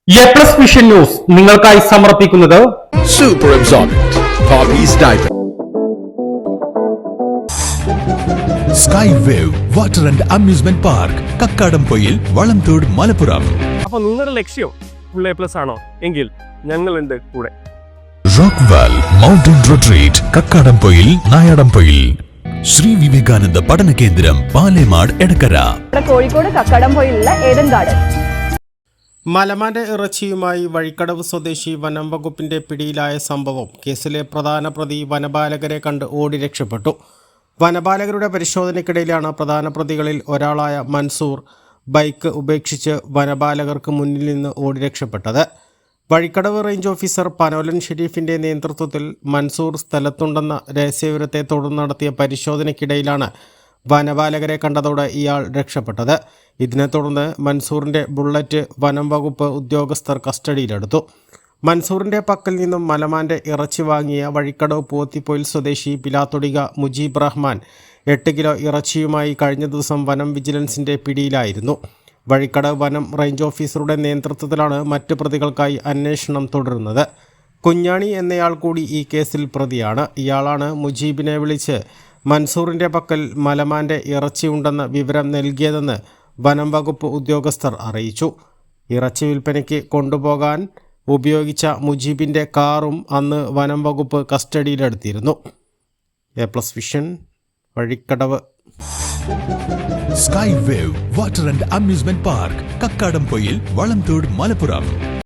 A+ vision news നിങ്ങൾക്കായി സമർപ്പിക്കുന്നത് Super Absorbent Poppy's Diaper. Sky Wave Water and Amusement Park, Kakkadampoyil, Valamthode, Malappuram. അപ്പോൾ നിങ്ങളുടെ ലക്ഷ്യം ഫുൾ A+ ആണോ എങ്കിൽ ഞങ്ങളുണ്ട് കൂടെ. Rockwall Mountain Retreat, Kakkadampoyil, Nayadampoyil. Sree Vivekananda പഠന കേന്ദ്രം, പാലേമാട്, എടക്കര. കോഴിക്കോട് കക്കാടംപൊയിലുള്ള ഏഡൻ ഗാർഡൻ. മലമാന്റെ ഇറച്ചിയുമായി വഴിക്കടവ് സ്വദേശി വനം വകുപ്പിന്റെ പിടിയിലായ സംഭവം. കേസിലെ പ്രധാന പ്രതി വനപാലകരെ കണ്ട് ഓടി രക്ഷപ്പെട്ടു. വനപാലകരുടെ പരിശോധനയ്ക്കിടയിലാണ് പ്രധാന പ്രതികളിൽ ഒരാളായ മൻസൂർ ബൈക്ക് ഉപേക്ഷിച്ച് വനപാലകർക്ക് മുന്നിൽ നിന്ന് ഓടി രക്ഷപ്പെട്ടത്. വഴിക്കടവ് റേഞ്ച് ഓഫീസർ പനോലൻ ഷെരീഫിന്റെ നേതൃത്വത്തിൽ മൻസൂർ സ്ഥലത്തുണ്ടെന്ന രഹസ്യവിവരത്തെ തുടർന്ന് നടത്തിയ പരിശോധനയ്ക്കിടയിലാണ് വനപാലകരെ കണ്ടതോടെ ഇയാൾ രക്ഷപ്പെട്ടത്. ഇതിനെ തുടർന്ന് മൻസൂറിൻ്റെ ബുള്ളറ്റ് വനം വകുപ്പ് ഉദ്യോഗസ്ഥർ കസ്റ്റഡിയിലെടുത്തു. മൻസൂറിൻ്റെ പക്കൽ നിന്നും മലമാൻ്റെ ഇറച്ചി വാങ്ങിയ വഴിക്കടവ് പോത്തിപ്പൊയിൽ സ്വദേശി പിലാത്തൊടിക മുജീബ് റഹ്മാൻ 8 കിലോ ഇറച്ചിയുമായി കഴിഞ്ഞ ദിവസം വനം വിജിലൻസിൻ്റെ പിടിയിലായിരുന്നു. വഴിക്കടവ് വനം റേഞ്ച് ഓഫീസറുടെ നേതൃത്വത്തിലാണ് മറ്റ് പ്രതികൾക്കായി അന്വേഷണം തുടരുന്നത്. കുഞ്ഞാണി എന്നയാൾ കൂടി ഈ കേസിൽ പ്രതിയാണ്. ഇയാളാണ് മുജീബിനെ വിളിച്ച് മൻസൂറിൻ്റെ പക്കൽ മലമാൻ്റെ ഇറച്ചി ഉണ്ടെന്ന വിവരം നൽകിയതെന്ന് വനം വകുപ്പ് ഉദ്യോഗസ്ഥർ അറിയിച്ചു. ഇറച്ചി വിൽപ്പനയ്ക്ക് കൊണ്ടുപോകാൻ ഉപയോഗിച്ച മുജീബിൻ്റെ കാറും അന്ന് വനം വകുപ്പ് കസ്റ്റഡിയിലെടുത്തിരുന്നു. A+ vision, Vazhikkadavu. Sky Wave Water and Amusement Park, Kakkadampoyil, Valamthode, Malappuram.